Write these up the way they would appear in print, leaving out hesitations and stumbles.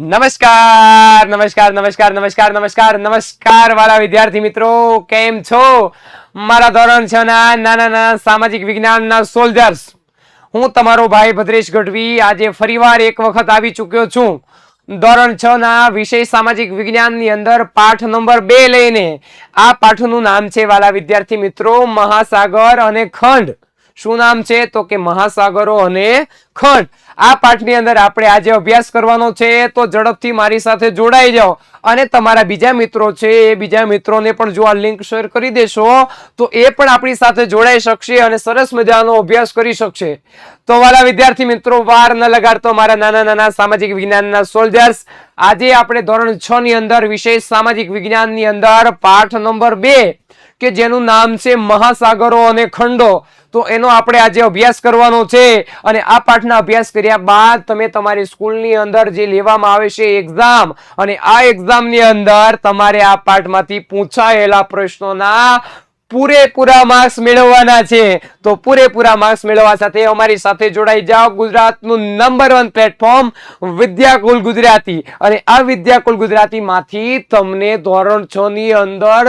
નમસ્કાર નમસ્કાર નમસ્કાર નમસ્કાર નમસ્કાર નમસ્કાર વાલા વિદ્યાર્થી મિત્રો, કેમ છો? મારા ધોરણ 6 ના નાના નાના સામાજિક વિજ્ઞાનના સોલ્જર્સ, હું તમારો ભાઈ ભદ્રેશ ગઢવી આજે ફરીવાર એક વખત આવી ચૂક્યો છું ધોરણ 6 ના વિષય સામાજિક વિજ્ઞાનની અંદર પાઠ નંબર 2 લઈને. આ પાઠનું નામ છે વાલા વિદ્યાર્થી મિત્રો મહાસાગર અને ખંડ. શું નામ છે? તો કે મહાસાગરો અને ખંડ. આ પાઠની અંદર આપણે આજે અભ્યાસ કરવાનો છે, તો ઝડપથી મારી સાથે જોડાઈ જાઓ અને તમારા બીજા મિત્રો છે એ બીજા મિત્રોને પણ જો આ લિંક શેર કરી દેશો તો એ પણ આપણી સાથે જોડાઈ શકશે અને સરસ મજાનો અભ્યાસ કરી શકશે. તો વાલા વિદ્યાર્થી મિત્રો, વાર ન લગાડતો મારા નાના નાના સામાજિક વિજ્ઞાનના સોલ્જર્સ, આજે આપણે ધોરણ 6 ની અંદર વિષય સામાજિક વિજ્ઞાનની અંદર પાઠ નંબર 2 કે જેનું નામ છે મહાસાગરો અને ખંડો, તો એનો આપણે આજે અભ્યાસ કરવાનો છે. અને આ પાઠના અભ્યાસ કર્યા બાદ તમે તમારી સ્કૂલની અંદર જે લેવામાં આવે છે એક્ઝામ, અને આ એક્ઝામની અંદર તમારે આ પાઠમાંથી પૂછાયેલા પ્રશ્નોના પૂરેપૂરા માર્ક્સ મેળવવાના છે. તો પૂરેપૂરા માર્ક્સ મેળવવા સાથે અમારી સાથે જોડાઈ જાઓ. ગુજરાતનું નંબર 1 પ્લેટફોર્મ વિદ્યાકુલ ગુજરાતી, અને આ વિદ્યાકુલ ગુજરાતી માંથી તમને ધોરણ 6 ની અંદર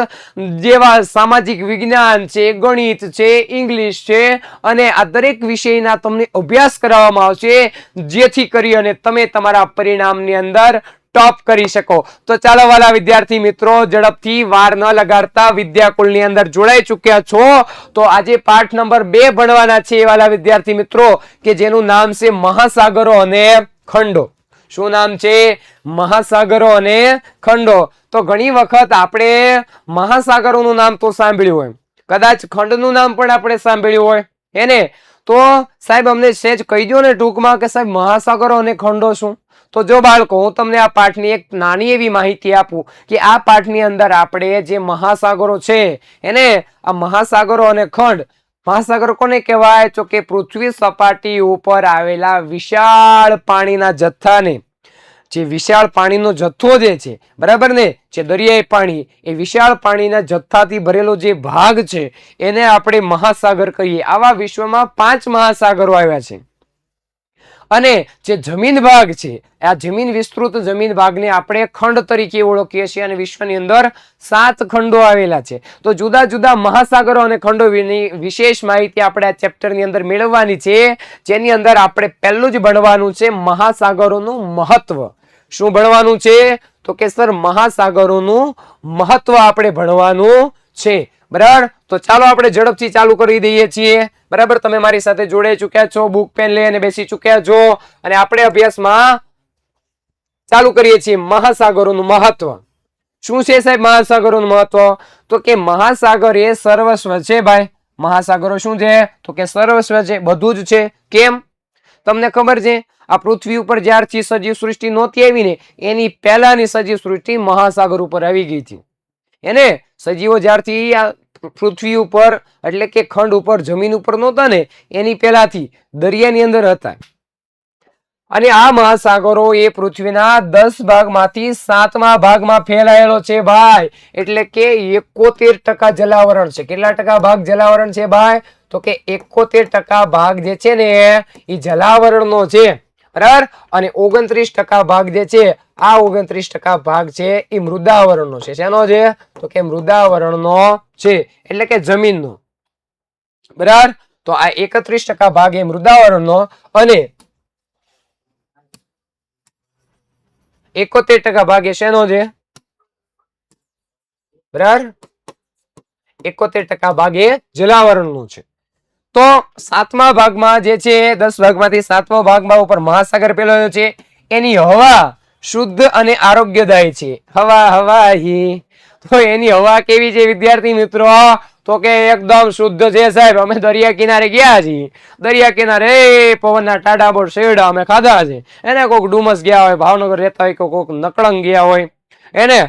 જેવા સામાજિક વિજ્ઞાન છે, ગણિત છે, ઇંગ્લિશ છે, અને આ દરેક વિષયના તમને અભ્યાસ કરાવવામાં આવશે, જેથી કરી અને તમે તમારા પરિણામની અંદર ટોપ કરી શકો. તો ચાલો વાલા વિદ્યાર્થી મિત્રો, ઝડપથી વાર ન લગાડતા વિદ્યાકુલની અંદર જોડાઈ ચૂક્યા છો તો આજે પાઠ નંબર 2 ભણવાના છે વાલા વિદ્યાર્થી મિત્રો, કે જેનું નામ છે મહાસાગરો અને ખંડો. શું નામ છે? મહાસાગરો અને ખંડો. તો ઘણી વખત આપણે મહાસાગરોનું નામ તો સાંભળ્યું હોય, કદાચ ખંડનું નામ પણ આપણે સાંભળ્યું હોય એને. તો સાહેબ અમને સહેજ કહી દો ને ટૂંકમાં કે સાહેબ મહાસાગરો અને ખંડો શું? તો જો બાળકો, હું તમને આ પાઠની એક નાની એવી માહિતી આપું કે આ પાઠની અંદર આપણે જે મહાસાગરો છે એને, આ મહાસાગરો અને ખંડ, મહાસાગરો કોને કહેવાય? તો કે પૃથ્વી સપાટી ઉપર આવેલા વિશાળ પાણીના જથ્થાને, જે વિશાળ પાણીનો જથ્થો જે છે, બરાબર ને, જે દરિયાઈ પાણી, એ વિશાળ પાણીના જથ્થાથી ભરેલો જે ભાગ છે એને આપણે મહાસાગર કહીએ. આવા વિશ્વમાં 5 મહાસાગરો આવ્યા છે. અને જે જમીન ભાગ છે, આ જમીન વિસ્તૃત જમીન ભાગને આપણે ખંડ તરીકે ઓળખીએ છીએ, અને વિશ્વની અંદર 7 ખંડો આવેલા છે. તો જુદા જુદા મહાસાગરો અને ખંડોની વિશેષ માહિતી આપણે આ ચેપ્ટરની અંદર મેળવવાની છે, જેની અંદર આપણે પહેલું જ ભણવાનું છે મહાસાગરોનું મહત્વ. શું ભણવાનું છે? તો કે સર મહાસાગરોનું મહત્વ આપણે ભણવાનું છે. બરાબર, તો ચાલો આપણે ઝડપથી ચાલુ કરી દઈએ છીએ. બરાબર, તમે મારી સાથે જોડાઈ ચૂક્યા છો, બુક પેન લઈને બેસી ચૂક્યા છો, અને આપણે અભ્યાસમાં ચાલુ કરીએ છીએ. મહાસાગરોનું મહત્વ શું છે સાહેબ? મહાસાગરોનું મહત્વ તો કે મહાસાગર એ સર્વસ્વ છે ભાઈ. મહાસાગરો શું છે? તો કે સર્વસ્વ છે, બધું જ છે. કેમ? તમને ખબર છે, આ પૃથ્વી ઉપર જ્યારથી સજીવ સૃષ્ટિ નહોતી આવી ને, એની પહેલાની સજીવ સૃષ્ટિ મહાસાગર ઉપર આવી ગઈ હતી. એને સજીવો જ્યારથી આ પૃથ્વી ઉપર, એટલે કે ખંડ ઉપર, જમીન ઉપર નહોતા ને, એની પહેલાથી દરિયાની અંદર હતા. અને આ મહાસાગરો એ પૃથ્વીના 10 ભાગમાંથી 7મા ભાગમાં ફેલાયેલો છે ભાઈ. એટલે કે 71% જલાવરણ છે. કેટલા ટકા ભાગ જલાવરણ છે ભાઈ? તો કે 71% ભાગ જે છે ને એ જલાવરણનો છે. બરાબર, અને 29% ભાગ જે છે, આ 29% ભાગ છે એ મૃદાવરણનો છે. શેનો છે? તો કે મૃદાવરણનો છે, એટલે કે જમીનનો. બરાબર, તો આ 31% ભાગ એ મૃદાવરણનો, અને 71% ભાગ એ શેનો છે? બરાબર, 71% ભાગ એ જલાવરણનો છે. તો 7મા ભાગમાં જે છે, 10 ભાગમાંથી 7મા ભાગમાં ઉપર મહાસાગર પેલો છે, એની હવા શુદ્ધ અને આરોગ્યદાયી છે. હવા તો એની હવા કેવી છે વિદ્યાર્થી મિત્રો? તો કે એકદમ શુદ્ધ છે સાહેબ. અમે દરિયા કિનારે ગયા છીએ, દરિયા કિનારે પવનના ટાઢા બોર શેરડા અમે ખાધા છે. એને કોક ડુમસ ગયા હોય, ભાવનગર રહેતા હોય, કોક નકળંગ ગયા હોય એને.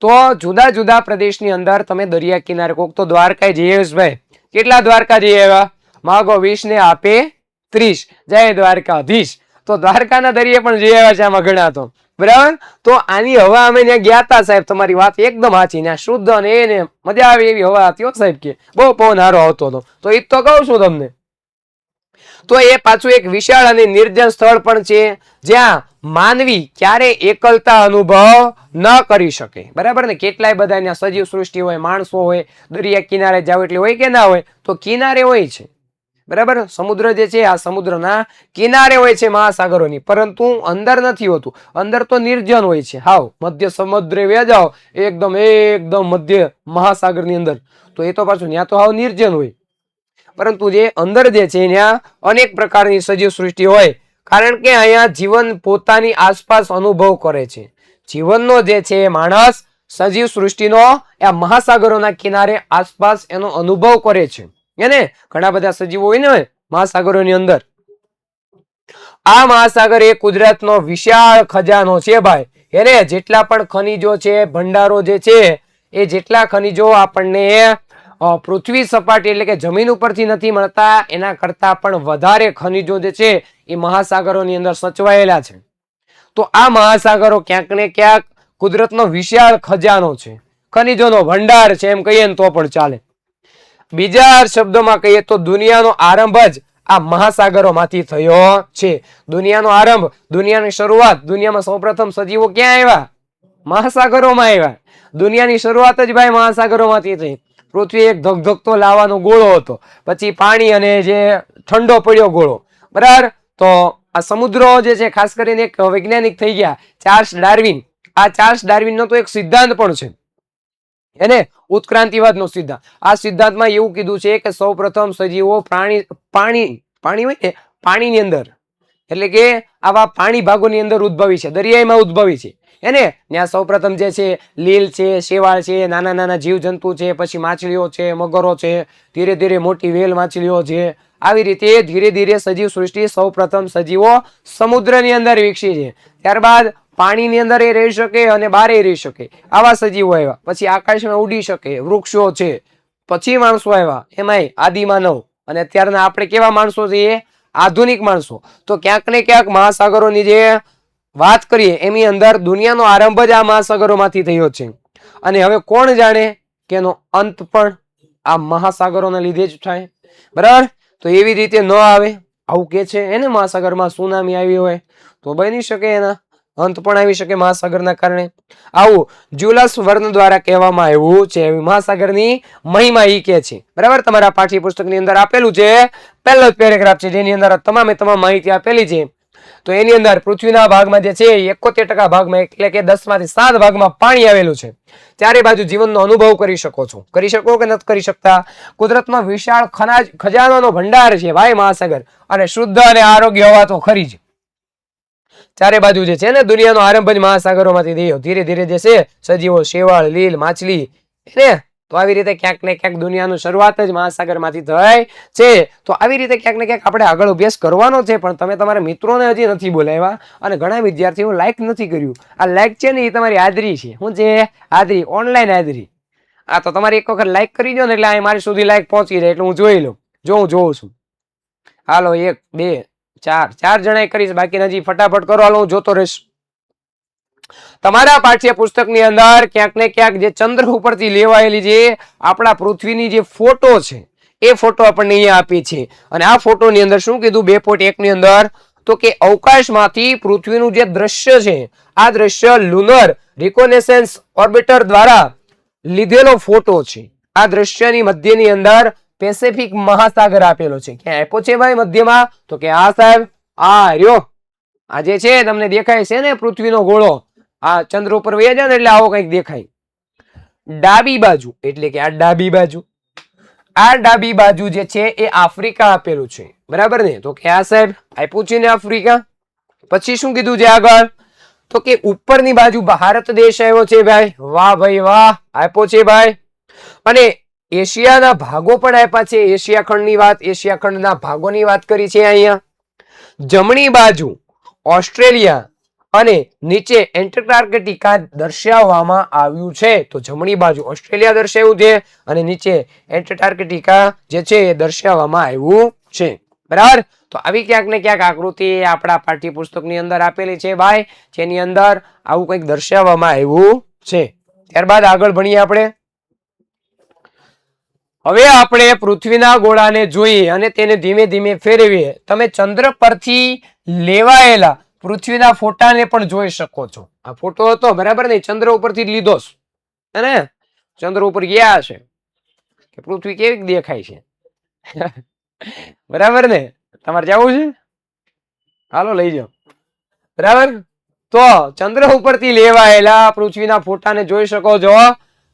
તો જુદા જુદા પ્રદેશની અંદર તમે દરિયા કિનારે, કોક તો દ્વારકા જઈએ ભાઈ. કેટલા દ્વારકા જઈએ એવા? માગો 20 ને આપે 30. જય દ્વારકાધીશ. તો દ્વારકાના દરિયે પણ જઈ આવ્યા છે આમાં ઘણા તો. બરાબર, તો આની હવા અમે ત્યાં ગયા હતા સાહેબ. તમારી વાત એકદમ સાચી. ત્યાં શુદ્ધ અને એને મજા આવે એવી હવા હતી હો સાહેબ. કે બહુ પવન સારો આવતો હતો. તો એ તો કહું છું તમને. તો એ પાછું એક વિશાળ અને નિર્જન સ્થળ પણ છે જ્યાં માનવી ક્યારે એકલતા અનુભવ ન કરી શકે. બરાબર ને? કેટલાય બધા ત્યાં સજીવ સૃષ્ટિ હોય, માણસો હોય, દરિયા કિનારે જાવ એટલે હોય કે ના હોય? તો કિનારે હોય છે. બરાબર? સમુદ્ર જે છે આ સમુદ્રના કિનારે હોય છે મહાસાગરોની, પરંતુ અંદર નથી હોતું. અંદર તો નિર્જન હોય છે, હાવ મધ્ય સમુદ્રે વ્યા જાઓ એકદમ એકદમ મધ્ય મહાસાગરની અંદર, તો એ તો પાછું ત્યાં તો હાવ નિર્જન હોય. પરંતુ જે અંદર જે છે ત્યાં અનેક પ્રકારની સજીવ સૃષ્ટિ હોય, કારણ કે અહીંયા જીવન પોતાની આસપાસ અનુભવ કરે છે. જીવનનો જે છે માણસ સજીવ સૃષ્ટિનો આ મહાસાગરોના કિનારે આસપાસ એનો અનુભવ કરે છે. એને ઘણા બધા સજીવો હોય ને મહાસાગરોની અંદર. આ મહાસાગર એ કુદરતનો વિશાળ ખજાનો છે ભાઈ. એને જેટલા પણ ખનીજો છે, ભંડારો જે છે, એ જેટલા ખનીજો આપણને પૃથ્વી સપાટી એટલે કે જમીન ઉપરથી નથી મળતા, એના કરતા પણ વધારે ખનીજો જે છે એ મહાસાગરોની અંદર સચવાયેલા છે. તો આ મહાસાગરો ક્યાંક ને ક્યાંક કુદરતનો વિશાળ ખજાનો છે, ખનીજોનો ભંડાર છે એમ કહીએ ને તો પણ ચાલે. બીજા શબ્દોમાં કહીએ તો દુનિયાનો આરંભ જ આ મહાસાગરોમાંથી થયો છે. દુનિયાનો આરંભ, દુનિયાની શરૂઆત, દુનિયામાં સૌપ્રથમ સજીવો ક્યાં આવ્યા? મહાસાગરોમાં આવ્યા. દુનિયાની શરૂઆત જ ભાઈ મહાસાગરોમાંથી થઈ. પૃથ્વી એક ધગધગતો લાવાનો ગોળો હતો, પછી પાણી અને જે ઠંડો પડ્યો ગોળો, બરાબર? તો આ સમુદ્રો જે છે, ખાસ કરીને એક વૈજ્ઞાનિક થઈ ગયા ચાર્લ્સ ડાર્વિન. આ ચાર્લ્સ ડાર્વિનનો તો એક સિદ્ધાંત પણ છે, એને ઉત્ક્રાંતિવાદનો સિદ્ધાંત. આ સિદ્ધાંતમાં એવું કીધું છે કે સૌપ્રથમ સજીવો પાણી હોય ને પાણીની અંદર, એટલે કે આવા પાણી ભાગોની અંદર ઉદ્ભવી છે, દરિયામાં ઉદ્ભવી છે. એને ત્યાં સૌપ્રથમ જે છે લીલ છે, શેવાળ છે, નાના નાના જીવજંતુ છે, પછી માછલીઓ છે, મગરો છે, ધીરે ધીરે મોટી વેલ માછલીઓ છે. આવી રીતે ધીરે ધીરે સજીવ સૃષ્ટિ સૌપ્રથમ સજીવો સમુદ્રની અંદર વિકસી છે. ત્યારબાદ પાણીની અંદર એ રહી શકે અને બારે રહી શકે, આવા સજીવો આવ્યા. પછી આકાશમાં ઉડી શકે, વૃક્ષો છે. પછી માણસો આવ્યા, એમાંય આદિમાનવ. અને અત્યારના આપણે કેવા માણસો છીએ? આધુનિક માણસો. તો ક્યાંક ને ક્યાંક મહાસાગરોની જે વાત કરીએ એની અંદર દુનિયાનો આરંભ જ આ મહાસાગરોમાંથી થયો છે. અને હવે કોણ જાણે કે એનો અંત પણ આ મહાસાગરોના લીધે જ થાય. બરાબર? તો એવી રીતે ન આવે આવું કે છે એને, મહાસાગરમાં સુનામી આવી હોય તો બની શકે એના અંત પણ આવી શકે મહાસાગરના કારણે. આવું જ્યુલસ વર્ન દ્વારા કહેવામાં આવ્યું છે. મહાસાગરની મહિમા ઈ કે છે. બરાબર? તમારા પાઠ્યપુસ્તકની અંદર આપેલું છે, પહેલો જ પેરેગ્રાફ છે જેની અંદર તમામે તમામ માહિતી આપેલી છે. તો એની અંદર પૃથ્વીના ભાગમાં જે છે 71% ભાગમાં, એટલે કે 10/7 ભાગમાં પાણી આવેલું છે. ચારે બાજુ જીવનનો અનુભવ કરી શકો છો. કરી શકો કે નથી કરી શકતા? કુદરતમાં વિશાળ ખજાનાનો ભંડાર છે ભાઈ મહાસાગર. અને શુદ્ધ અને આરોગ્ય હવા તો ખરી જ. ચારે બાજુ જે છે ને દુનિયાનો આરંભ જ મહાસાગરોમાંથી થયો. ધીરે ધીરે જે છે સજીવો, શેવાળ, લીલ, માછલી, એને તો આવી રીતે ક્યાંક ને ક્યાંક દુનિયાની શરૂઆત જ મહાસાગરમાંથી થઈ છે. તો આવી રીતે ક્યાંક ને ક્યાંક આપણે આગળ અભ્યાસ કરવાનો છે, પણ તમે તમારા મિત્રોને હજી નથી બોલાવ્યા અને ઘણા વિદ્યાર્થીઓ લાઈક નથી કર્યું. આ લાઈક છે ને એ તમારી હાજરી છે. શું છે? હાજરી, ઓનલાઈન હાજરી. આ તો તમારે એક વખત લાઈક કરી દો ને એટલે આ મારી સુધી લાઈક પહોંચી જાય એટલે હું જોઈ લઉં. હું જોઉં છું. હાલો 1 2 4 જણાએ કરીશ, બાકી હજી ફટાફટ કરો. હાલો હું જોતો રહીશ. તમારા પાઠ્યપુસ્તકની અંદર ક્યાંક ને ક્યાંક જે ચંદ્ર ઉપરથી લેવાયેલી જે આપણા પૃથ્વીની જે ફોટો છે એ ફોટો આપણને અહીંયા આપી છે. અને આ ફોટોની અંદર શું કીધું 2.1 ની અંદર? તો કે અવકાશમાંથી પૃથ્વીનું જે દ્રશ્ય છે, આ દ્રશ્ય લુનર રિકોનેસન્સ ઓર્બિટર દ્વારા લીધેલો ફોટો છે. આ દ્રશ્યની મધ્યની અંદર પેસિફિક મહાસાગર આપેલો છે. ક્યાં આપ્યો છે ભાઈ મધ્યમાં? તો કે આ સાહેબ, આ રહ્યો. આ જે છે તમને દેખાય છે ને પૃથ્વીનો ગોળો, આ ચંદ્ર ઉપર વહી જાય ને એટલે આવો કંઈક દેખાય. ડાબી બાજુ એટલે કે આ ડાબી બાજુ, આ ડાબી બાજુ જે છે એ આફ્રિકા આપેલું છે. બરાબર ને? તો કે આ સાહેબ આપ્યું છે ને આફ્રિકા. પછી શું કીધું છે આગળ? તો કે ઉપરની બાજુ ભારત દેશ આવ્યો છે ભાઈ. વાહ ભાઈ વાહ, આપ્યો છે ભાઈ. અને એશિયાના ભાગો પણ આપ્યા છે. એશિયા ખંડની વાત, એશિયા ખંડના ભાગોની વાત કરી છે અહીંયા. જમણી બાજુ ઓસ્ટ્રેલિયા અને નીચે એન્ટાર્કટિકા દર્શાવવામાં આવ્યું છે. તો જમણી બાજુ ઓસ્ટ્રેલિયા દર્શાવ્યું છે અને નીચે એન્ટાર્કટિકા જે છે એ દર્શાવવામાં આવ્યું છે. બરાબર? તો આવી ક્યાંક ને ક્યાંક આકૃતિ આપણા પાઠ્યપુસ્તકની અંદર આપેલી છે ભાઈ, જેની અંદર આવું કંઈક દર્શાવવામાં આવ્યું છે. ત્યારબાદ આગળ ભણીએ આપણે. હવે આપણે પૃથ્વીના ગોળાને જોઈએ અને તેને ધીમે ધીમે ફેરવીએ. તમે ચંદ્ર પરથી લેવાયેલા પૃથ્વીના ફોટાને પણ જોઈ શકો છો. આ ફોટો હતો બરાબર ને, ચંદ્ર ઉપરથી જ લીધો છે ને, ચંદ્ર ઉપર ગયા છે કે પૃથ્વી કેવી દેખાય છે. બરાબર ને, તમારે જવું છે? હાલો લઈ જાઓ. બરાબર, તો ચંદ્ર ઉપરથી લેવાયેલા પૃથ્વીના ફોટાને જોઈ શકો છો.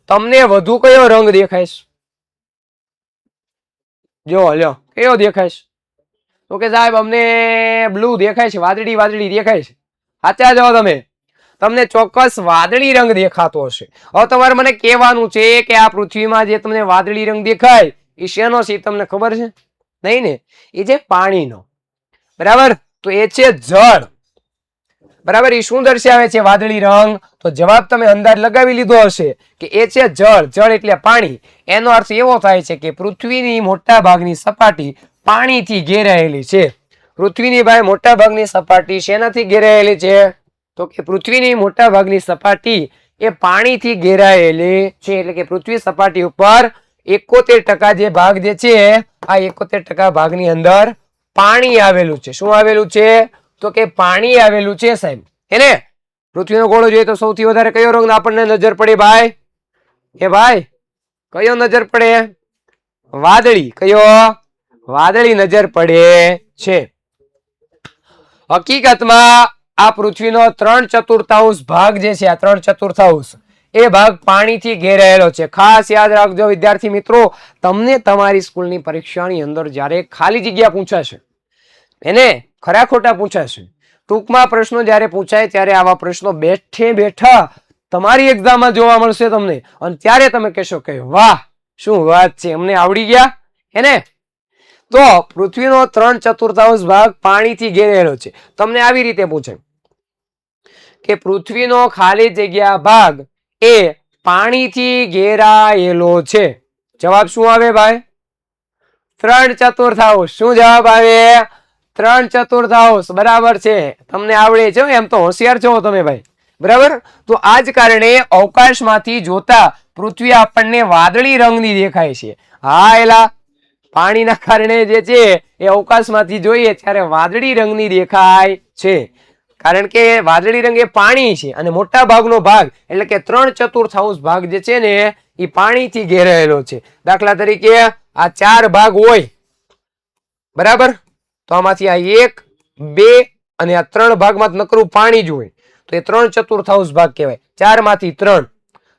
તમને વધુ કયો રંગ દેખાય છે? જો લ્યો કયો દેખાય છે? તો કે સાહેબ અમને બ્લુ દેખાય છે, વાદળી વાદળી દેખાય છે. સાચા જાઓ તમે, તમને ચોક્કસ વાદળી રંગ દેખાતો હશે. હવે તમારે મને કહેવાનું છે કે આ પૃથ્વીમાં જે તમને વાદળી રંગ દેખાય એ શેનો છે? તમને ખબર છે? નહીં ને, એ છે પાણીનો. બરાબર, તો એ છે જળ. બરાબર, એ શું દર્શાવે છે વાદળી રંગ? તો જવાબ તમે અંદાજ લગાવી લીધો હશે કે એ છે જળ. જળ એટલે પાણી. એનો અર્થ એવો થાય છે કે પૃથ્વીની મોટા ભાગની સપાટી પાણીથી ઘેરાયેલી છે. પૃથ્વીની ભાઈ મોટા ભાગની સપાટી શેનાથી ઘેરાયેલી છે? તો કે પૃથ્વીની મોટા ભાગની સપાટી એ પાણીથી ઘેરાયેલી છે. એટલે કે પૃથ્વી સપાટી ઉપર 71% જે ભાગ જે છે, આ 71% ભાગની અંદર પાણી આવેલું છે. શું આવેલું છે? તો કે પાણી આવેલું છે સાહેબ. એને પૃથ્વીનો ગોળો જોઈએ તો સૌથી વધારે કયો રંગ આપણને નજર પડે ભાઈ? એ ભાઈ કયો નજર પડે? વાદળી. કયો? વાદળી નજર પડે છે. હકીકતમાં આ પૃથ્વીનો 3/4 ભાગ જે છે, આ 3/4 એ ભાગ પાણીથી ઘેરાયેલો છે. ખાસ યાદ રાખજો વિદ્યાર્થી મિત્રો, તમને તમારી સ્કૂલની પરીક્ષાની અંદર જ્યારે ખાલી જગ્યા પૂછાશે, એને ખરા ખોટા પૂછાશે, ટૂંકમાં પ્રશ્નો જ્યારે પૂછાય ત્યારે આવા પ્રશ્નો બેઠે બેઠા તમારી એક્ઝામમાં જોવા મળશે તમને, અને ત્યારે તમે કહેશો કે વાહ શું વાત છે, અમને આવડી ગયા. એને તો પૃથ્વીનો 3/4 ભાગ પાણીથી ઘેરાયેલો છે. તમને આવી રીતે પૂછે કે પૃથ્વીનો ખાલી જગ્યા ભાગ એ પાણીથી ઘેરાયેલો છે. જવાબ શું આવે ભાઈ? 3/4. શું જવાબ આવે? 3/4. બરાબર છે, તમને આવડે છે, એમ તો હોશિયાર છો તમે ભાઈ. બરાબર, તો આ જ કારણે અવકાશમાંથી જોતા પૃથ્વી આપણને વાદળી રંગની દેખાય છે. હા એલા, પાણીના કારણે જે છે એ અવકાશમાંથી જોઈએ ત્યારે વાદળી રંગની દેખાય છે. કારણ કે વાદળી રંગ એ પાણી છે અને મોટા ભાગનો ભાગ એટલે કે 3/4 ભાગ જે છે ને એ પાણીથી ઘેરાયેલો છે. દાખલા તરીકે આ 4 ભાગ હોય, બરાબર, તો આમાંથી આ 1, 2 અને આ 3 ભાગમાં નકરું પાણી જ હોય, તો એ 3/4 ભાગ કહેવાય. 4 માંથી 3,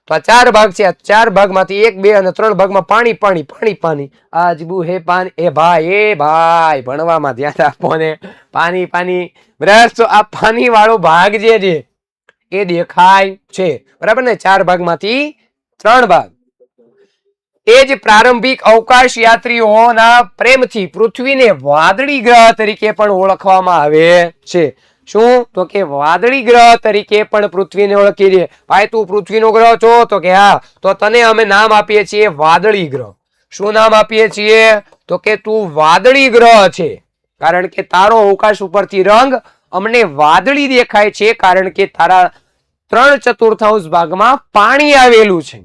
તો આ 4 ભાગ છે. આ 4 ભાગમાંથી 1, 2 અને 3 ભાગમાં પાણી પાણી પાણી પાણી. આજબુ હે પાણી. એ ભાઈ ભણવામાં ધ્યાન આપો ને. પાણી પાણી. બરાબર, તો આ પાણી વાળો ભાગ જે છે એ દેખાય છે. બરાબર ને, 4 ભાગમાંથી 3 ભાગ. એ જ પ્રારંભિક અવકાશ યાત્રીઓના પ્રેમથી પૃથ્વીને વાદળી ગ્રહ તરીકે પણ ઓળખવામાં આવે છે. શું? તો કે વાદળી ગ્રહ તરીકે પણ પૃથ્વીને ઓળખી છે. ભાઈ તું પૃથ્વીનો ગ્રહ છો? તો કે હા. તો તને અમે નામ આપીએ છીએ વાદળી ગ્રહ. શું નામ આપીએ છીએ? તો કે તું વાદળી ગ્રહ છે. કારણ કે તારો અવકાશ ઉપરથી રંગ અમને વાદળી દેખાય છે, કારણ કે તારા 3/4 ભાગમાં પાણી આવેલું છે.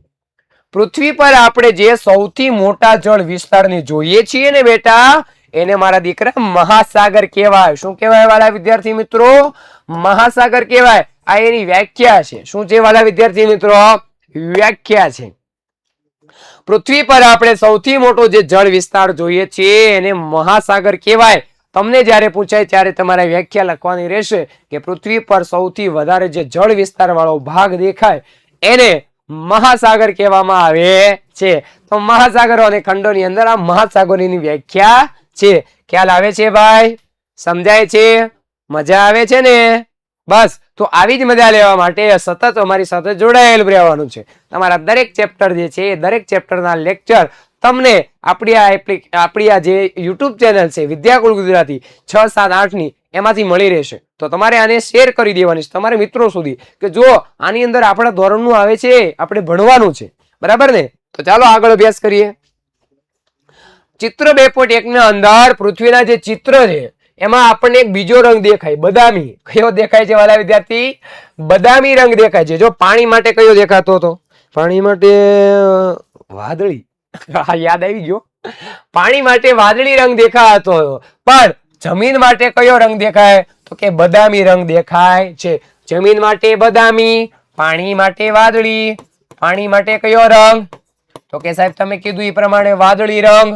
પૃથ્વી પર આપણે જે સૌથી મોટા જળ વિસ્તારને જોઈએ છીએ ને બેટા, એને મારા દીકરા મહાસાગર કહેવાય. શું કહેવાય વાલા વિદ્યાર્થી મિત્રો? મહાસાગર કહેવાય. આ એની વ્યાખ્યા છે. શું છે વાલા વિદ્યાર્થી મિત્રો? વ્યાખ્યા છે. પૃથ્વી પર આપણે સૌથી મોટો જે જળ વિસ્તાર જોઈએ છીએ એને મહાસાગર કહેવાય. તમને જ્યારે પૂછાય ત્યારે તમારે વ્યાખ્યા લખવાની રહેશે કે પૃથ્વી પર સૌથી વધારે જે જળ વિસ્તાર વાળો ભાગ દેખાય એને મહાસાગર કહેવામાં આવે છે. તો મહાસાગરો અને ખંડોની અંદર આ મહાસાગરોની વ્યાખ્યા છે. ખ્યાલ આવે છે ભાઈ? સમજાય છે? મજા આવે છે ને? બસ, તો આવી જ મજા લેવા માટે સતત અમારી સાથે જોડાયેલું રહેવાનું છે. તમારા દરેક ચેપ્ટર જે છે એ દરેક ચેપ્ટરના લેક્ચર તમને આપણી આ જે યુટ્યુબ ચેનલ છે વિદ્યાકુલ ગુજરાતી 6, 7, 8 ની એમાંથી મળી રહેશે. તો તમારે આને શેર કરી દેવાની છે તમારા મિત્રો સુધી કે જો આની અંદર આપણા ધોરણનું આવે છે, આપણે ભણવાનું છે. બરાબર ને? તો ચાલો આગળ અભ્યાસ કરીએ. ચિત્ર 2.1 ના અંદર પૃથ્વીના જે ચિત્ર છે એમાં આપણને એક બીજો રંગ દેખાય, બદામી. કયો દેખાય છે વાલા વિદ્યાર્થી? બદામી રંગ દેખાય છે. જો પાણી માટે કયો દેખાતો હતો? પાણી માટે વાદળી. યાદ આવી ગયો. પાણી માટે વાદળી રંગ દેખાતો, પણ જમીન માટે કયો રંગ દેખાય? તો કે બદામી રંગ દેખાય છે. જમીન માટે બદામી, પાણી માટે વાદળી. પાણી માટે કયો રંગ? તો કે સાહેબ તમે કીધું એ પ્રમાણે વાદળી રંગ.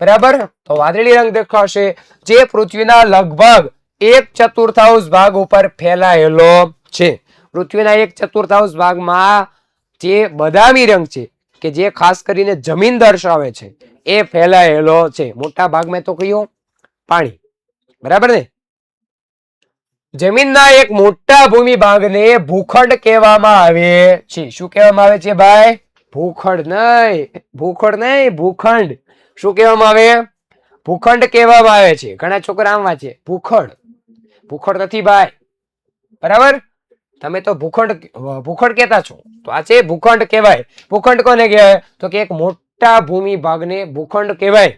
બરાબર, તો વાદળી રંગ દેખાશે, જે પૃથ્વીના લગભગ 1/4 ભાગ ઉપર ફેલાયેલો છે. પૃથ્વીના 1/4 ભાગમાં જે બદામી રંગ છે, કે જે ખાસ કરીને જમીન દર્શાવે છે, એ ફેલાયેલો છે. મોટા ભાગમાં તો કયો? પાણી. બરાબર ને? જમીનના એક મોટા ભૂમિ ભાગને ભૂખંડ કહેવામાં આવે છે. શું કહેવામાં આવે છે ભાઈ? ભૂખંડ નહીં, ભૂખંડ નહીં, ભૂખંડ. શું કહેવામાં આવે? ભૂખંડ કહેવામાં આવે છે. ઘણા છોકરા આમ વાંચે ભૂખંડ. ભૂખંડ નથી ભાઈ. બરાબર, તમે તો ભૂખંડ ભૂખંડ કહેતા છો, તો આ છે ભૂખંડ કહેવાય. ભૂખંડ કોને કહેવાય? તો કે એક મોટા ભૂમિ ભાગને ભૂખંડ કહેવાય.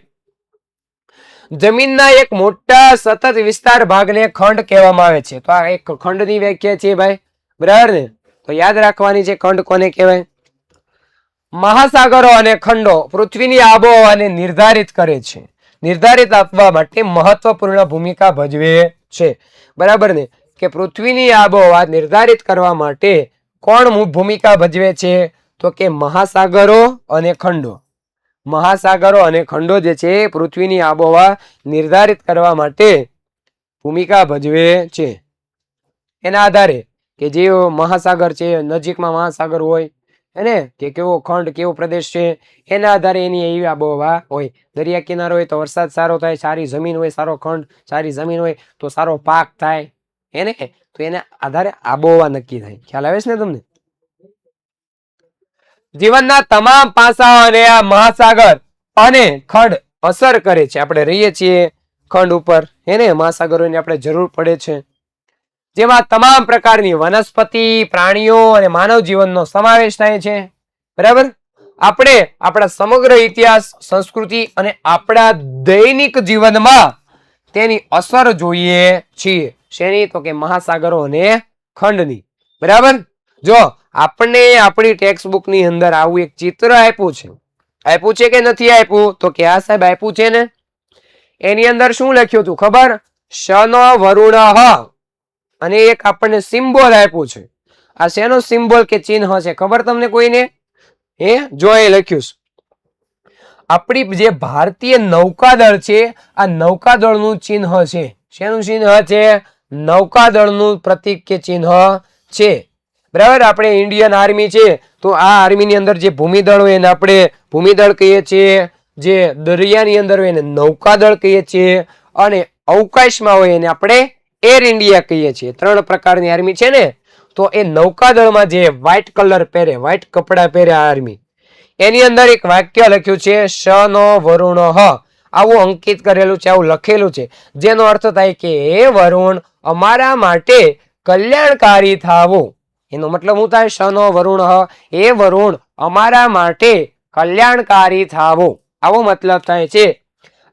જમીનના એક મોટા સતત વિસ્તાર ભાગને ખંડ કહેવામાં આવે છે. તો આ એક ખંડની વ્યાખ્યા છે ભાઈ. બરાબર ને? તો યાદ રાખવાની છે ખંડ કોને કહેવાય. મહાસાગરો અને ખંડો પૃથ્વીની આબોહવાને નિર્ધારિત કરે છે. નિર્ધારિત આપવા માટે મહત્વપૂર્ણ ભૂમિકા ભજવે છે. બરાબર ને? કે પૃથ્વીની આબોહવા નિર્ધારિત કરવા માટે કોણ ભૂમિકા ભજવે છે? તો કે મહાસાગરો અને ખંડો. મહાસાગરો અને ખંડો જે છે પૃથ્વીની આબોહવા નિર્ધારિત કરવા માટે ભૂમિકા ભજવે છે. એના આધારે કે જે મહાસાગર છે, નજીકમાં મહાસાગર હોય એને કે કેવો ખંડ, કેવો પ્રદેશ છે, એના આધારે એની એવી આબોહવા હોય. દરિયા કિનારો હોય તો વરસાદ સારો થાય, સારી જમીન હોય સારો ખંડ, સારી જમીન હોય તો સારો પાક થાય. એને તો એના આધારે આબોહવા નક્કી થાય. ખ્યાલ આવે છે ને તમને? જીવનના તમામ પાસાઓને આ મહાસાગર અને ખંડ અસર કરે છે. આપણે રહીએ છીએ ખંડ ઉપર, એને મહાસાગરોની આપણે જરૂર પડે છે. જેમાં તમામ પ્રકારની વનસ્પતિ, પ્રાણીઓ અને માનવ જીવનનો સમાવેશ થાય છે. બરાબર, આપણે આપણા સમગ્ર ઇતિહાસ, સંસ્કૃતિ અને આપણા દૈનિક જીવનમાં તેની અસર જોઈએ છીએ. શેની? તો કે મહાસાગરો અને ખંડની. બરાબર, જો આપણને આપણી ટેક્સ્ટ બુક ની અંદર આવું એક ચિત્ર આપ્યું છે. આપ્યું છે કે નથી આપ્યું? તો કે આ સાહેબ આપ્યું છે ને. એની અંદર શું લખ્યું હતું ખબર? શન વરુણ અને એક આપણને સિમ્બોલ આપ્યું છે. આ શેનો સિમ્બોલ કે ચિહ્ન છે ખબર તમને કોઈને? જો એ લખ્યું છે આપણી જે ભારતીય નૌકાદળ છે, આ નૌકાદળનું ચિહ્ન છે. શેનું ચિહ્ન છે? નૌકાદળનું પ્રતીક કે ચિહ્ન છે. બરાબર, આપણે ઇન્ડિયન આર્મી છે તો આ આર્મીની અંદર જે ભૂમિદળ હોય એને આપણે ભૂમિદળ કહીએ છીએ. જે દરિયાની અંદર હોય એને નૌકાદળ કહીએ છીએ. અને અવકાશમાં હોય એને આપણે એર ઇન્ડિયા કહીએ છીએ. 3 પ્રકારની આર્મી છે ને. તો એ નૌકાદળમાં જે વ્હાઈટ કલર પહેરે, વ્હાઈટ કપડા પહેરે આર્મી, એની અંદર એક વાક્ય લખ્યું છે શન વરુણ. આવું અંકિત કરેલું છે, આવું લખેલું છે, જેનો અર્થ થાય કે હે વરુણ, અમારા માટે કલ્યાણકારી થાવો. એનો મતલબ શું થાય? શન વરુણ, હે વરુણ, અમારા માટે કલ્યાણકારી થાવો. આવો મતલબ થાય છે.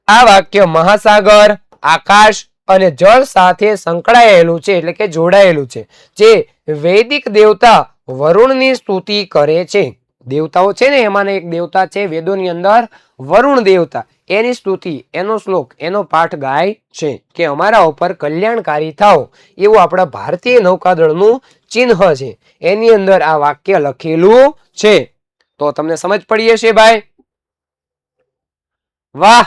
આ વાક્ય મહાસાગર, આકાશ અને જળ સાથે સંકળાયેલું છે, એટલે કે જોડાયેલું છે. જે વૈદિક દેવતા વરુણની સ્તુતિ કરે છે. દેવતાઓ છે ને, એમાં એક દેવતા છે વેદોની અંદર વરુણ દેવતા, એની સ્તુતિ, એનો શ્લોક, એનો પાઠ ગાય છે કે અમારા ઉપર કલ્યાણકારી થાઓ. એવું આપણા ભારતીય નૌકાદળનું ચિહ્ન છે. એની અંદર આ વાક્ય લખેલું છે. તો તમને સમજ પડી હશે ભાઈ? વાહ,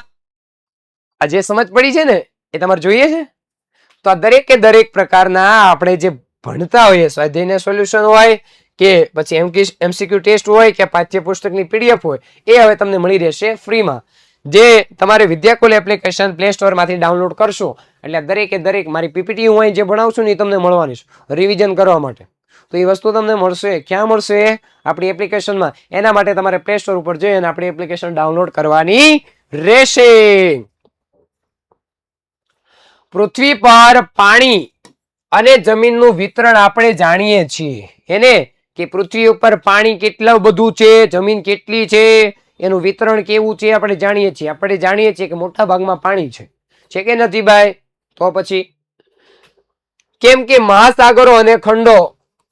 આ જે સમજ પડી છે ને એ તમારે જોઈએ છે. તો આ દરેકે દરેક પ્રકારના આપણે જે ભણતા હોઈએ, સ્વાધ્યાયના સોલ્યુશન હોય કે પછી એમસીક્યુ ટેસ્ટ હોય કે પાઠ્યપુસ્તકની પીડીએફ હોય, એ હવે તમને મળી રહેશે ફ્રીમાં. જે તમારે વિદ્યાકુલ એપ્લિકેશન પ્લે સ્ટોર માંથી ડાઉનલોડ કરશો એટલે દરેકે દરેક મારી પીપીટી હું જે ભણાવું છું ને એ તમને મળવાની છે રિવિઝન કરવા માટે. તો એ વસ્તુ તમને મળશે. ક્યાં મળશે? આપણી એપ્લિકેશનમાં. એના માટે તમારે પ્લે સ્ટોર ઉપર જઈ અને આપણી એપ્લિકેશન ડાઉનલોડ કરવાની રહેશે. પૃથ્વી પર પાણી અને જમીનનું વિતરણ આપણે જાણીએ છીએ. એને કે પૃથ્વી ઉપર પાણી કેટલું બધું છે, જમીન કેટલી છે, એનું વિતરણ કેવું છે આપણે જાણીએ છીએ. આપણે જાણીએ છીએ કે મોટા ભાગમાં પાણી છે કે નથી ભાઈ? તો પછી કેમ કે મહાસાગરો અને ખંડો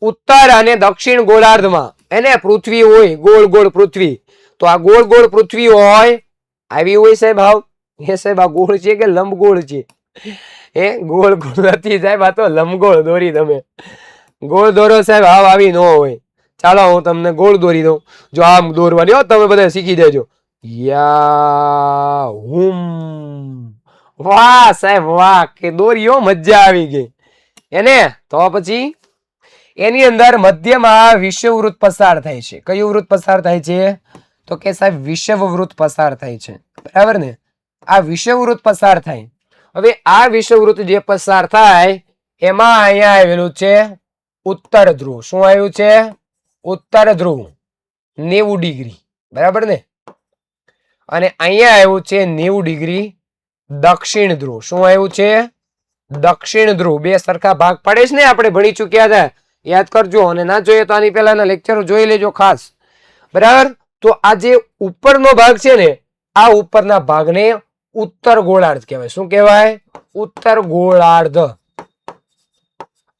ઉત્તર અને દક્ષિણ ગોળાર્ધમાં, એને પૃથ્વી હોય ગોળ ગોળ પૃથ્વી, તો આ ગોળ ગોળ પૃથ્વી હોય આવી હોય સાહેબ હાવ એ સાહેબ આ ગોળ છે કે લંબગોળ છે એ ગોળ ગોળ નથી સાહેબ આ તો લંબગોળ દોરી તમે ગોળ દોરો સાહેબ હાવ આવી ન હોય ચાલો હું તમને ગોળ દોરી દઉં જો આમ દોરવાની હો તમે બધા શીખી દેજો યા હુમ વાહ સાહેબ વાહ કે દોરીઓ મજા આવી ગઈ એને તો પછી એની અંદર મધ્યમાં વિષુવવૃત્ત પસાર થાય છે કયું વૃત્ત પસાર થાય છે તો કે સાહેબ વિષુવવૃત્ત પસાર થાય છે બરાબર ને આ વિષુવવૃત્ત પસાર થાય હવે આ વિષુવવૃત્ત જે પસાર થાય એમાં અહીંયા આવેલું છે ઉત્તર ધ્રુવ શું આવ્યું છે ઉત્તર ધ્રુવ 90 ડિગ્રી બરાબર ને અને અહીંયા આવ્યું છે 90 ડિગ્રી દક્ષિણ ધ્રુવ શું આવ્યું છે દક્ષિણ ધ્રુવ બે સરખા ભાગ પડે છે ને આપણે ભણી ચૂક્યા હતા યાદ કરજો અને ના જોઈએ તો આની પહેલાના લેક્ચરો જોઈ લેજો ખાસ બરાબર તો આ જે ઉપરનો ભાગ છે ને આ ઉપરના ભાગને ઉત્તર ગોળાર્ધ કહેવાય શું કહેવાય ઉત્તર ગોળાર્ધ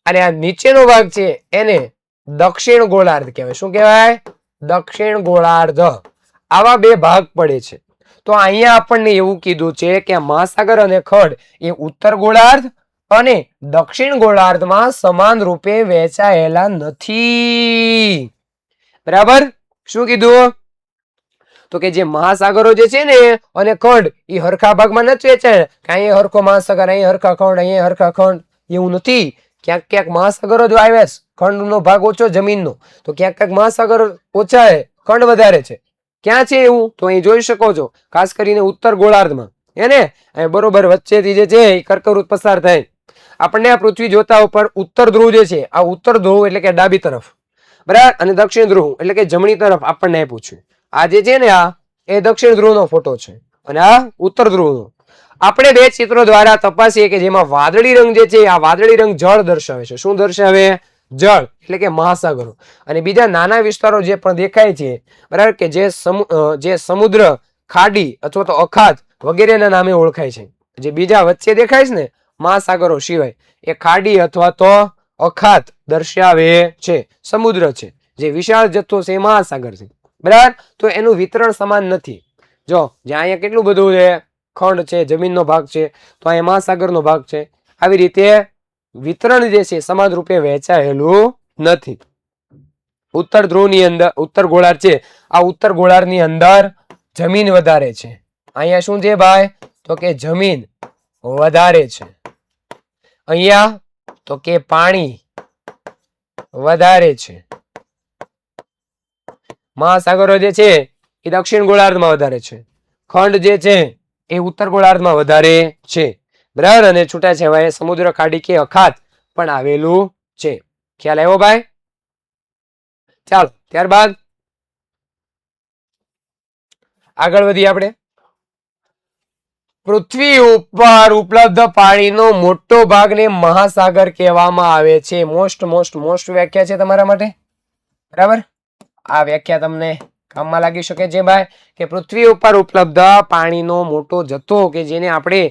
અને આ નીચેનો ભાગ છે એને દક્ષિણ ગોળાર્ધ કહેવાય શું કહેવાય દક્ષિણ ગોળાર્ધ આવા બે ભાગ પડે છે તો અહીંયા આપણને એવું કીધું છે કે મહાસાગર અને ખડ એ ઉત્તર ગોળાર્ધ અને દક્ષિણ ગોળાર્ધમાં સમાન રૂપે વહેંચાયેલા નથી બરાબર શું કીધું તો કે જે મહાસાગરો જે છે ને અને ખંડ એ હરખા ભાગમાં નથી વહેંચાય કે અહીંયા હરખો મહાસાગર અહીંયા હરખા ખંડ અહીંયા હરખા ખંડ એવું નથી ક્યાંક ક્યાંક મહાસાગરો જો આવે ખંડનો ભાગ ઓછો જમીનનો તો ક્યાંક ક્યાંક મહાસાગર ઓછા છે ખંડ વધારે છે ક્યાં છે એવું તો અહીં જોઈ શકો છો ખાસ કરીને ઉત્તર ગોળાર્ધમાં એને બરોબર વચ્ચેથી જે છે એ કર્કવૃત્ત પસાર થાય આપણને આ પૃથ્વી જોતા ઉપર ઉત્તર ધ્રુવ જે છે આ ઉત્તર ધ્રુવ એટલે કે ડાબી તરફ બરાબર અને દક્ષિણ ધ્રુવ એટલે કે જમણી તરફ આપણને આપ્યું છે આ જે છે ને આ એ દક્ષિણ ધ્રુવનો ફોટો છે અને આ ઉત્તર ધ્રુવનો આપણે બે ચિત્રો દ્વારા તપાસીએ કે જેમાં વાદળી રંગ જે છે આ વાદળી રંગ જળ દર્શાવે છે શું દર્શાવે જળ એટલે કે મહાસાગરો અને બીજા નાના વિસ્તારો જે પણ દેખાય છે બરાબર કે જે સમુદ્ર ખાડી અથવા તો અખાત વગેરેના નામે ઓળખાય છે જે બીજા વચ્ચે દેખાય છે ને મહાસાગરો સિવાય એ ખાડી અથવા તો અખાત દર્શાવે છે સમુદ્ર છે જે વિશાળ જથ્થો છે એ મહાસાગર છે બરાબર તો એનું વિતરણ સમાન નથી જો જ્યાં અહીંયા કેટલું બધું છે ખંડ છે જમીનનો ભાગ છે તો અહીંયા મહાસાગરનો ભાગ છે આવી રીતે વિતરણ જે છે સમાન રૂપે વહેંચાયેલું નથી ઉત્તર ધ્રુવની અંદર ઉત્તર ગોળાર્ધ છે આ ઉત્તર ગોળાર્ધની અંદર જમીન વધારે છે અહીંયા શું છે ભાઈ તો કે જમીન વધારે છે અહીંયા તો કે પાણી વધારે છે મહાસાગરો જે છે એ દક્ષિણ ગોળાર્ધમાં વધારે છે ખંડ જે છે એ ઉત્તર ગોળાર્ધમાં વધારે છે બરાબર અને છૂટા છવાયા સમુદ્ર ખાડી કે અખાત પણ આવેલું છે ખ્યાલ આવ્યો ભાઈ ચાલો ત્યારબાદ આગળ વધીએ આપણે પૃથ્વી ઉપર ઉપલબ્ધ પાણીનો મોટો ભાગને મહાસાગર કહેવામાં આવે છે મોસ્ટ વ્યાખ્યા છે તમારા માટે બરાબર આ વ્યાખ્યા તમને કામમાં લાગી શકે છે ભાઈ કે પૃથ્વી ઉપર ઉપલબ્ધ પાણીનો મોટો જથ્થો કે જેને આપણે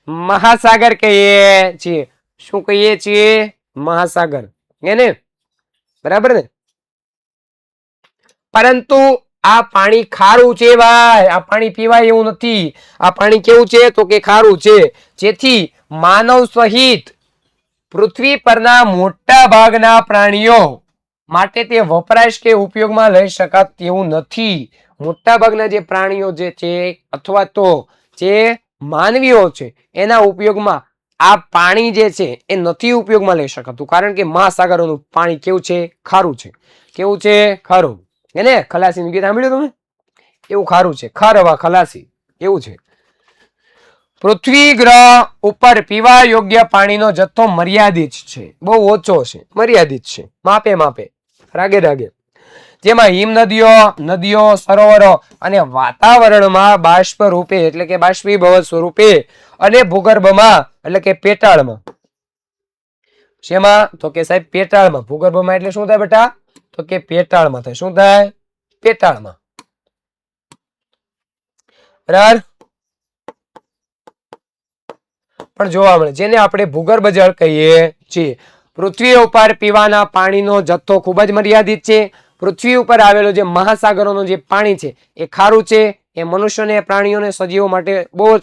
મહાસાગર કહીએ છીએ શું કહીએ છીએ મહાસાગર એને બરાબર ને પરંતુ આ પાણી ખારું છે ભાઈ આ પાણી પીવાય એવું નથી આ પાણી કેવું છે તો કે ખારું છે જેથી માનવ સહિત પૃથ્વી પરના મોટા ભાગના પ્રાણીઓ માટે તે વપરાશ કે ઉપયોગમાં લઈ શકાત તેવું નથી મોટા ભાગના જે પ્રાણીઓ જે છે અથવા તો જે માનવીઓ છે એના ઉપયોગમાં આ પાણી જે છે એ નથી ઉપયોગમાં લઈ શકાતું કારણ કે મહાસાગરોનું પાણી કેવું છે ખારું છે કેવું છે ખારું એને ખલાસીનું ગીત સાંભળ્યું તમે એવું ખારું છે ખારવા ખલાસી એવું છે પૃથ્વી ગ્રહ ઉપર પીવા યોગ્ય પાણીનો જથ્થો મર્યાદિત છે બહુ ઓછો છે મર્યાદિત છે માપે રાગે જેમાં હિમ નદીઓ સરોવરો અને વાતાવરણમાં બાષ્પ રૂપે એટલે કે બાષ્પીભવન સ્વરૂપે અને ભૂગર્ભમાં એટલે કે પેટાળમાં શેમાં તો કે સાહેબ પેટાળમાં ભૂગર્ભમાં એટલે શું થાય બેટા તો કે પેટાળમાં થાય શું થાય પેટાળમાં બરાબર પણ જોવા મળે જેને આપણે ભૂગર્ભ જળ કહીએ છીએ પૃથ્વી ઉપર પીવાના પાણીનો જથ્થો ખૂબ જ મર્યાદિત છે પૃથ્વી ઉપર આવેલો જે મહાસાગરોનું જે પાણી છે એ ખારું છે. એ મનુષ્યને, પ્રાણીઓને, સજીવો માટે બહુ જ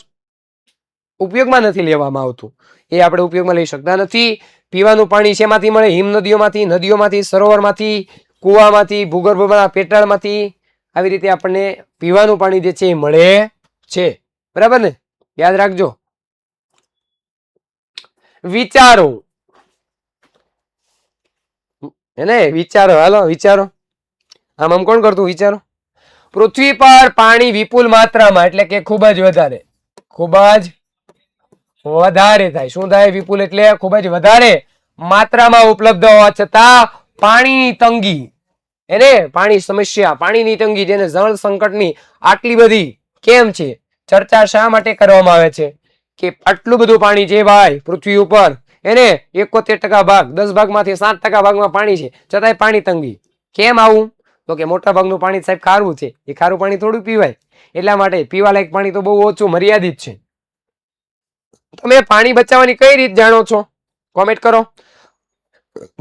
ઉપયોગમાં નથી લેવામાં આવતું. એ આપણે ઉપયોગમાં લઈ શકતા નથી. પીવાનું પાણી શેમાંથી મળે? હિમ નદીઓમાંથી, નદીઓમાંથી, સરોવરમાંથી, કુવામાંથી, ભૂગર્ભમાં પેટાળમાંથી. આવી રીતે આપણને પીવાનું પાણી જે છે એ મળે છે. બરાબર ને? યાદ રાખજો. વિચારો એને વિચારો, હાલો વિચારો. આમ કોણ કરતું? વિચારો. પૃથ્વી પર પાણી વિપુલ માત્રામાં એટલે કે ખૂબ જ વધારે, ખૂબ જ વધારે થાય. શું થાય? વિપુલ એટલે ખૂબ જ વધારે માત્રામાં ઉપલબ્ધ હોવા છતાં પાણીની તંગી, એને પાણી સમસ્યા, પાણીની તંગી, જેને જળ સંકટની આટલી બધી કેમ છે ચર્ચા શા માટે કરવામાં આવે છે? કે આટલું બધું પાણી છે ભાઈ પૃથ્વી ઉપર, એને 71% ભાગ, 10 ભાગમાંથી 7% ભાગમાં પાણી છે, છતાંય પાણી તંગી. કેમ આવું? તો કે મોટા ભાગનું પાણી સાહેબ ખારું છે. એ ખારું પાણી થોડું પીવાય, એટલા માટે પીવાલાયક પાણી તો બહુ ઓછું, મર્યાદિત છે. તમે પાણી બચાવવાની કઈ રીત જાણો છો? કોમેન્ટ કરો.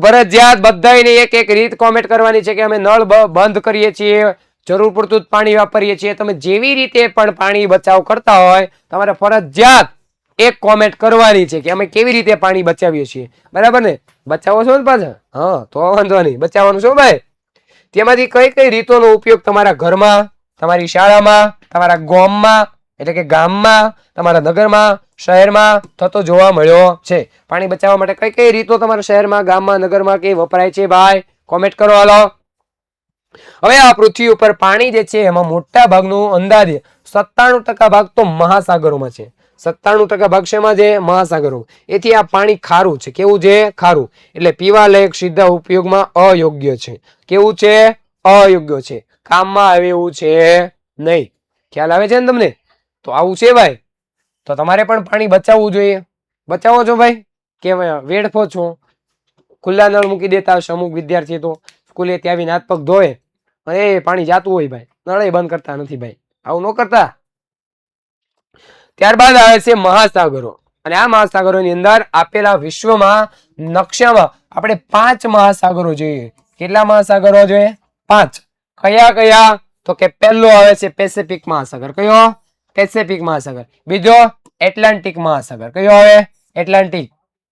ફરજિયાત બધાને એક એક રીત કોમેન્ટ કરવાની છે કે અમે નળ બંધ કરીએ છીએ, જરૂર પૂરતું જ પાણી વાપરીએ છીએ. તમે જેવી રીતે પણ પાણી બચાવ કરતા હોય તમારે ફરજિયાત એક કોમેન્ટ કરવાની છે કે અમે કેવી રીતે પાણી બચાવીએ છીએ. બરાબર ને? બચાવો છો ને પાછા? હા, તો વાંધો નહીં, બચાવવાનું શું ભાઈ. તેમાંથી કઈ કઈ રીતોનો ઉપયોગ તમારા ઘરમાં, તમારી શાળામાં, તમારા ગામમાં એટલે કે ગામમાં, તમારા નગરમાં, શહેરમાં થતો જોવા મળ્યો છે? પાણી બચાવવા માટે કઈ કઈ રીતો તમારા શહેરમાં, ગામમાં, નગરમાં કે વપરાય છે ભાઈ? કોમેન્ટ કરો હાલો. હવે આ પૃથ્વી ઉપર પાણી જે છે એમાં મોટા ભાગનું અંદાજે 97% ભાગ તો મહાસાગરોમાં છે. 97% ભાગ શેમાં છે? મહાસાગરો. એથી આ પાણી ખારું છે. કેવું છે? ખારું. એટલે પીવા લાયક, સીધા ઉપયોગમાં અયોગ્ય છે. કેવું છે? અયોગ્ય છે. કામમાં આવે એવું છે નહીં. ખ્યાલ આવે છે ને તમને? તો આવું છે ભાઈ. તો તમારે પણ પાણી બચાવવું જોઈએ. બચાવો છો ભાઈ કે વેડફો છો? ખુલ્લા નળ મૂકી દેતા હશે અમુક વિદ્યાર્થી તો સ્કૂલે ત્યાં આવીને હાથ પગ ધોવે અને પાણી જાતું હોય ભાઈ, નળે બંધ કરતા નથી ભાઈ. આવું ન કરતા. ત્યારબાદ આવે છે મહાસાગરો. અને આ મહાસાગરોની અંદર આપેલા વિશ્વમાં નકશામાં આપણે 5 મહાસાગરો જોઈએ. કેટલા મહાસાગરો જોઈએ? 5. કયા કયા? તો કે પહેલો આવે છે પેસિફિક મહાસાગર. કયો? પેસિફિક મહાસાગર. બીજો એટલાન્ટિક મહાસાગર. કયો આવે? એટલાન્ટિક.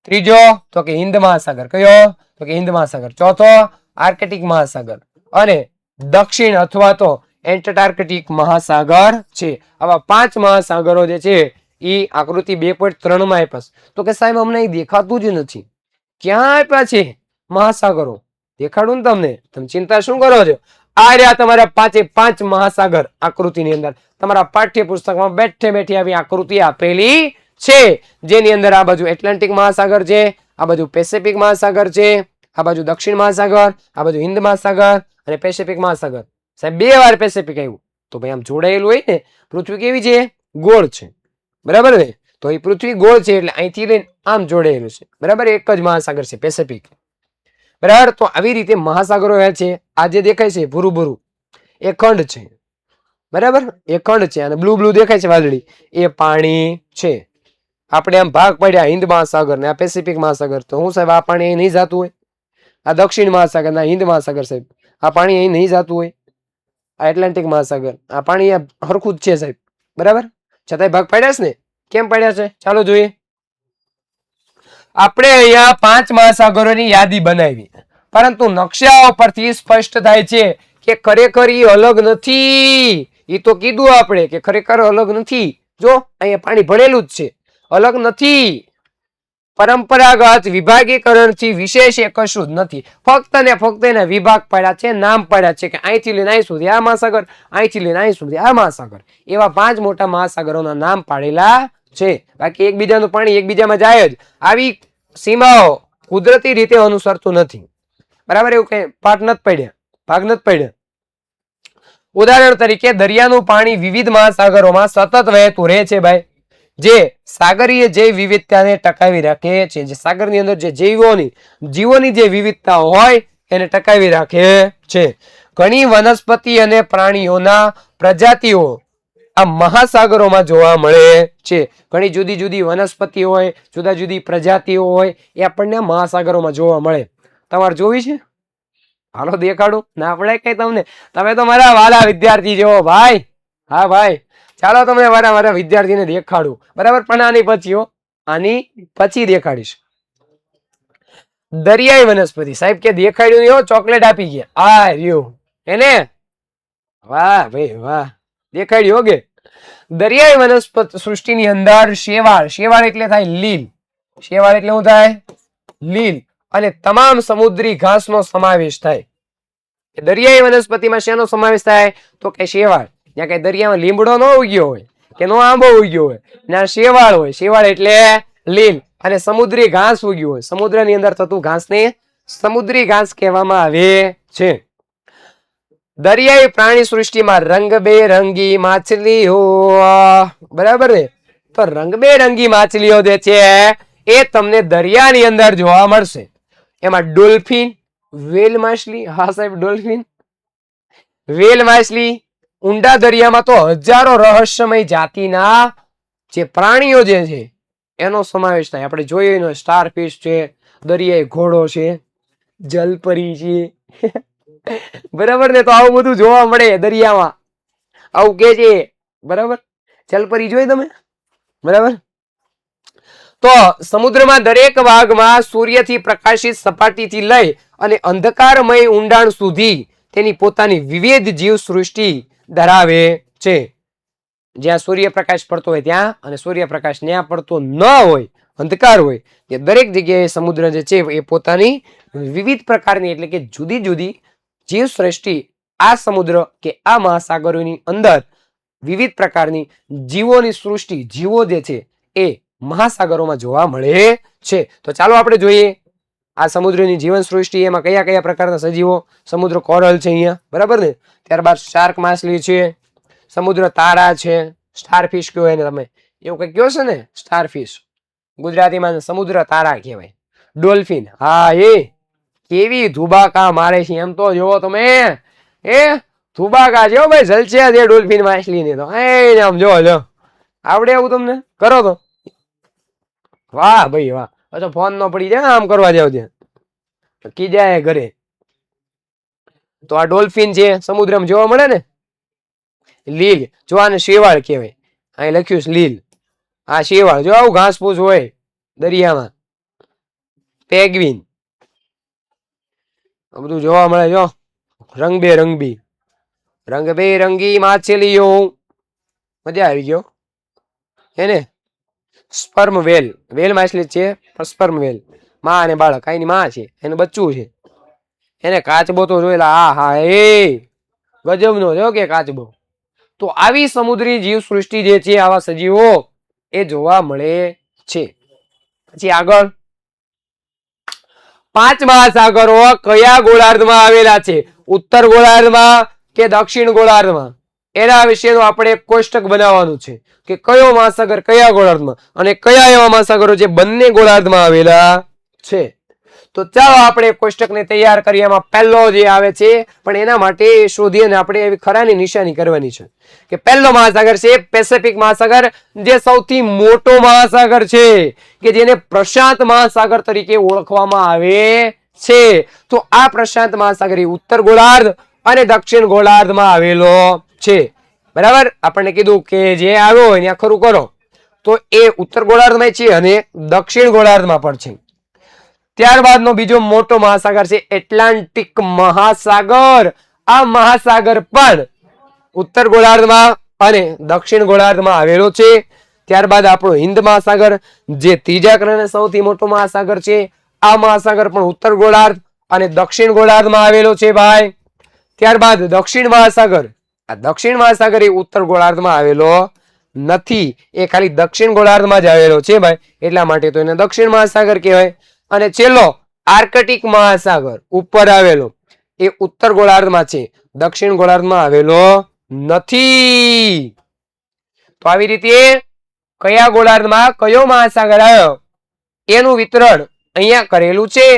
ત્રીજો તો કે હિન્દ મહાસાગર. કયો? તો કે હિન્દ મહાસાગર. ચોથો આર્કટિક મહાસાગર. અને દક્ષિણ અથવા તો એન્ટાર્કટિક મહાસાગર છે. આવા 5 મહાસાગરો જે છે એ આકૃતિ 2.3 માં આપ્યા છે. તો કે સાહેબ અમને દેખાતું જ નથી. ક્યાં આપ્યા છે મહાસાગરો? દેખાડું ને તમને. તમે ચિંતા શું કરો છો? આ રહ્યા તમારા 5 મહાસાગર આકૃતિની અંદર. તમારા પાઠ્યપુસ્તકમાં બેઠે બેઠી આવી આકૃતિ આપેલી છે, જેની અંદર આ બાજુ એટલાન્ટિક મહાસાગર છે, આ બાજુ પેસિફિક મહાસાગર છે, આ બાજુ દક્ષિણ મહાસાગર, આ બાજુ હિન્દ મહાસાગર અને પેસિફિક મહાસાગર. સાહેબ 2 વાર પેસિફિક આવ્યું. તો ભાઈ આમ જોડાયેલું હોય ને. પૃથ્વી કેવી છે? ગોળ છે. બરાબર ને? તો એ પૃથ્વી ગોળ છે એટલે અહીંથી લઈને આમ જોડાયેલું છે. બરાબર? એક જ મહાસાગર છે પેસિફિક. બરાબર? તો આવી રીતે મહાસાગરો છે. આ જે દેખાય છે ભૂરું ભૂરું એ ખંડ છે. બરાબર? એ ખંડ છે. અને બ્લુ બ્લુ દેખાય છે વાદળી એ પાણી છે. આપણે આમ ભાગ પડ્યા હિન્દ મહાસાગર ને આ પેસિફિક મહાસાગર. તો હું સાહેબ આ પાણી અહીં નહીં જતું હોય? આ દક્ષિણ મહાસાગર ના હિન્દ મહાસાગર સાહેબ આ પાણી અહીં નહીં જતું હોય? આ એટલાન્ટિક મહાસાગર આ પાણી હરખું જ છે સાહેબ. બરાબર? છતાંય ભાગ પાડ્યા છે ને? કેમ પાડ્યા છે? ચાલો જોઈએ. આપણે અહીંયા 5 મહાસાગરોની યાદી બનાવી, પરંતુ નકશા પરથી સ્પષ્ટ થાય છે કે ખરેખર એ અલગ નથી. એ તો કીધું આપણે કે ખરેખર અલગ નથી. જો અહીંયા પાણી ભરેલું જ છે, અલગ નથી. પરંપરાગત વિભાગીકરણથી વિશેષ એ કશું જ નથી. ફક્ત ને ફક્ત એના વિભાગ પાડ્યા છે, નામ પાડ્યા છે કે અહીંથી લઈને અહીં સુધી આ મહાસાગર, અહીંથી લઈને અહીં સુધી આ મહાસાગર. એવા 5 મોટા મહાસાગરોના નામ પાડેલા છે. બાકી એકબીજાનું પાણી એકબીજામાં જાય જ. આવી સીમાઓ કુદરતી રીતે અનુસરતું નથી. બરાબર? એવું કઈ પાઠ નથી પડ્યા, ભાગ નથી પડ્યા. ઉદાહરણ તરીકે દરિયાનું પાણી વિવિધ મહાસાગરોમાં સતત વહેતું રહે છે ભાઈ, જે સાગરીય જૈવ વિવિધતાને ટકાવી રાખે છે. જે સાગરની અંદર જે જીવોની જે વિવિધતા હોય એને ટકાવી રાખે છે. ઘણી વનસ્પતિ અને પ્રાણીઓના પ્રજાતિઓ આ મહાસાગરોમાં જોવા મળે છે. ઘણી જુદી જુદી વનસ્પતિ હોય, જુદા જુદી પ્રજાતિઓ હોય એ આપણને મહાસાગરોમાં જોવા મળે. તમારે જોવી છે? હાલો દેખાડું ના પડે કઈ તમને, તમે તો મારા વાલા વિદ્યાર્થી છો ભાઈ. હા ભાઈ, ચાલો તમને મારા વિદ્યાર્થીને દેખાડું, બરાબર? પણ આની પછી આની પછી દેખાડીશ. દરિયાઈ વનસ્પતિ, સાહેબ કે દેખાડ્યું નહીં, ચોકલેટ આપી ગયા. આ રહ્યું એને, વાહ ભાઈ વાહ, દેખાડ્યું કે દરિયાઈ વનસ્પતિ સૃષ્ટિની અંદર શેવાળ, શેવાળ એટલે થાય લીલ, શેવાળ એટલે શું થાય? લીલ. અને તમામ સમુદ્રી ઘાસનો સમાવેશ થાય. દરિયાઈ વનસ્પતિમાં શેનો સમાવેશ થાય? તો કે શેવાળ. જ્યાં કઈ દરિયામાં લીમડો ન ઉગ્યો હોય કે નો આંબો ઉગ્યો હોય, ત્યાં શેવાળ હોય. શેવાળ એટલે લીલ. અને સમુદ્રી ઘાસ ઉગ્યું હોય, સમુદ્રની અંદર થતું ઘાસને સમુદ્રી ઘાસ કહેવામાં આવે છે. દરિયાઈ પ્રાણી સૃષ્ટિમાં રંગબેરંગી માછલીઓ, બરાબર ને? તો રંગબેરંગી માછલીઓ જે છે એ તમને દરિયાની અંદર જોવા મળશે. એમાં ડોલ્ફિન, વેલ માછલી, હા સાહેબ ડોલ્ફિન, વેલ માછલી. ઊંડા દરિયામાં તો હજારો રહસ્યમય જાતિના જે પ્રાણીઓ જે છે એનો સમાવેશ થાય. આપણે જોઈએ સ્ટારફિશ છે, દરિયાઈ ઘોડો છે, જલપરી છે, બરાબર ને? તો આવું બધું જોવા મળે દરિયામાં, આવું કે છે, બરાબર? જલપરી જોઈ તમે, બરાબર? તો સમુદ્રમાં દરેક ભાગમાં સૂર્યથી પ્રકાશિત સપાટીથી લઈ અને અંધકારમય ઊંડાણ સુધી તેની પોતાની વિવિધ જીવ સૃષ્ટિ ધરાવે છે. જ્યાં સૂર્યપ્રકાશ પડતો હોય ત્યાં, અને સૂર્યપ્રકાશ ત્યાં પડતો ન હોય, અંધકાર હોય, તે દરેક જગ્યાએ સમુદ્ર જે છે એ પોતાની વિવિધ પ્રકારની એટલે કે જુદી જુદી જીવ સૃષ્ટિ આ સમુદ્ર કે આ મહાસાગરોની અંદર વિવિધ પ્રકારની જીવોની સૃષ્ટિ, જીવો જે છે એ મહાસાગરોમાં જોવા મળે છે. તો ચાલો આપણે જોઈએ આ સમુદ્રની જીવન સૃષ્ટિ, એમાં કયા કયા પ્રકારના સજીવો. સમુદ્ર કોરલ છે અહીંયા, બરાબર ને? ત્યારબાદ શાર્ક માછલી છે, સમુદ્ર તારા છે, સ્ટારફિશ કયો એને તમે, એવું કઈ કયો છે ને, સ્ટારફિશ ગુજરાતીમાં સમુદ્ર તારા કહેવાય. ડોલ્ફિન, હા એ કેવી ધુબાકા મારે છે એમ તો જોવો તમે, એ ધુબાકા છે ભાઈ, જલસ્યા છે ડોલ્ફિન માછલી ની તો. એ આમ જો લો, આવડે એવું તમને? કરો તો વાહ ભાઈ વાહ. અચ્છા ફોન ન પડી જાય આમ કરવા જાવ ત્યાં, કી જાય ઘરે. તો આ ડોલ્ફિન છે, સમુદ્રમાં જોવા મળે ને. લીલ, જો આને શેવાળ કહેવાય, અહીં લખ્યું છે લીલ. આ શેવાળ, જો આવું ઘાસ ફૂસ હોય દરિયામાં. પેગ્વિન, આ બધું જોવા મળે. જો રંગબેરંગી, રંગબેરંગી માછલીઓ, મજા આવી ગયો એને. સ્પર્મ વેલ, વેલ માછલી છે પણ સ્પર્મ વેલ, માં અને બાળક, આની માં છે, એનું બચ્ચું છે. એને કાચબો તો જોયેલા, આ હા એ ગજબનો જો કે કાચબો. તો આવી સમુદ્રી જીવ સૃષ્ટિ જે છે, આવા સજીવો એ જોવા મળે છે. પછી આગળ, 5 મહાસાગરો કયા ગોળાર્ધમાં આવેલા છે? ઉત્તર ગોળાર્ધમાં કે દક્ષિણ ગોળાર્ધમાં? એના વિશેનું આપણે એક કોષ્ટક બનાવવાનું છે કે કયો મહાસાગર કયા ગોળાર્ધમાં, અને કયા એવા મહાસાગરો જે બંને ગોળાર્ધમાં આવેલા છે. તો ચાલો આપણે કોષ્ટકને તૈયાર કરીએ. એમાં પહેલો જે આવે છે, પણ એના માટે શોધી અને આપણે એવી ખરાની નિશાની કરવાની છે કે પહેલો મહાસાગર છે પેસિફિક મહાસાગર, જે સૌથી મોટો મહાસાગર છે, કે જેને પ્રશાંત મહાસાગર તરીકે ઓળખવામાં આવે છે. તો આ પ્રશાંત મહાસાગર એ ઉત્તર ગોળાર્ધ અને દક્ષિણ ગોળાર્ધમાં આવેલો છે, બરાબર? આપણને કીધું કે જે આવ્યો હોય ત્યાં ખરું કરો, તો એ ઉત્તર ગોળાર્ધમાં છે અને દક્ષિણ ગોળાર્ધમાં પણ છે. ત્યારબાદનો બીજો મોટો મહાસાગર છે એટલાન્ટિક મહાસાગર. આ મહાસાગર પણ ઉત્તર ગોળાર્ધમાં અને દક્ષિણ ગોળાર્ધમાં આવેલો છે. ત્યારબાદ આપણો હિન્દ મહાસાગર, જે ત્રીજા ક્રમે સૌથી મોટો મહાસાગર છે. આ મહાસાગર પણ ઉત્તર ગોળાર્ધ અને દક્ષિણ ગોળાર્ધમાં આવેલો છે ભાઈ. ત્યારબાદ દક્ષિણ મહાસાગર, આ દક્ષિણ મહાસાગર એ ઉત્તર ગોળાર્ધમાં આવેલો નથી, એ ખાલી દક્ષિણ ગોળાર્ધમાં જ આવેલો છે ભાઈ, એટલા માટે તો એને દક્ષિણ મહાસાગર કહેવાય. અને છેલ્લો આર્કટિક મહાસાગર ઉપર આવેલો, એ ઉત્તર ગોળાર્ધમાં છે, દક્ષિણ ગોળાર્ધમાં આવેલો નથી. તો આવી રીતે કયા ગોળાર્ધમાં કયો મહાસાગર આવ્યો એનું વિતરણ અહીંયા કરેલું છે.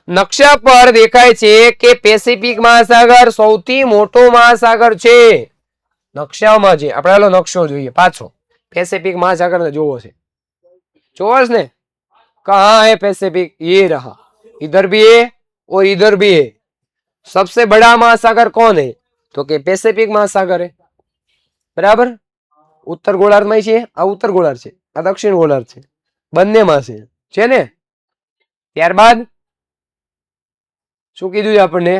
નકશા પર દેખાય છે કે પેસિફિક મહાસાગર સૌથી મોટો મહાસાગર છે. નકશામાં છે, આપણે હાલો નકશો જોઈએ પાછો. પેસિફિક મહાસાગર ને જોવો છે, જોવો છે ને? कहाँ है पैसिफिक? ये रहा, इधर भी है और इधर भी है। सबसे बड़ा महासागर कौन है? तो के પેસિફિક મહાસાગર है। બરાબર, ઉત્તર ગોળાર્ધમાં છે, આ ઉત્તર ગોળાર્ધ છે, આ દક્ષિણ ગોળાર્ધ છે, બંનેમાં છે ને? ત્યારબાદ શું કીધું આપણને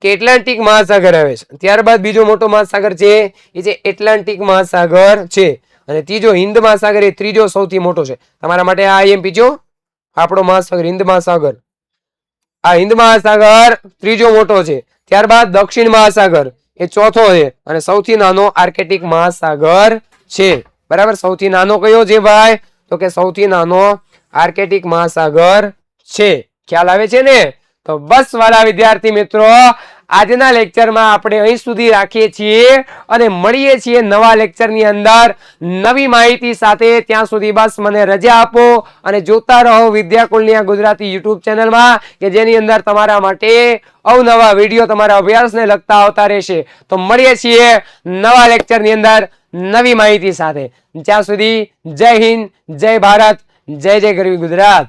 કે એટલાન્ટિક મહાસાગર આવે છે। ત્યારબાદ બીજો મોટો મહાસાગર છે એ છે એટલાન્ટિક મહાસાગર છે, અને ત્રીજો હિન્દ મહાસાગર એ ત્રીજો સૌથી મોટો છે। તમારા માટે આ આઈએમપી જો આપણો મહાસાગર હિન્દ મહાસાગર, આ હિન્દ મહાસાગર ત્રીજો મોટો છે। ત્યારબાદ દક્ષિણ મહાસાગર એ ચોથો છે, અને સૌથી નાનો આર્કેટિક મહાસાગર છે। બરાબર, સૌથી નાનો કયો છે ભાઈ? તો કે સૌથી નાનો આર્કેટિક મહાસાગર છે। ખ્યાલ આવે છે ને? તો બસ વાલા વિદ્યાર્થી મિત્રો, આજના લેક્ચરમાં આપણે અહીં સુધી રાખીએ છીએ અને મળીએ છીએ નવા લેક્ચરની અંદર નવી માહિતી સાથે। ત્યાં સુધી બસ મને રજા આપો અને જોતા રહો વિદ્યાકુલની આ ગુજરાતી યુટ્યુબ ચેનલમાં, કે જેની અંદર તમારા માટે અવનવા વિડીયો તમારા અભ્યાસને લગતા આવતા રહેશે। તો મળીએ છીએ નવા લેક્ચરની અંદર નવી માહિતી સાથે। ત્યાં સુધી જય હિન્દ, જય ભારત, જય જય ગરવી ગુજરાત।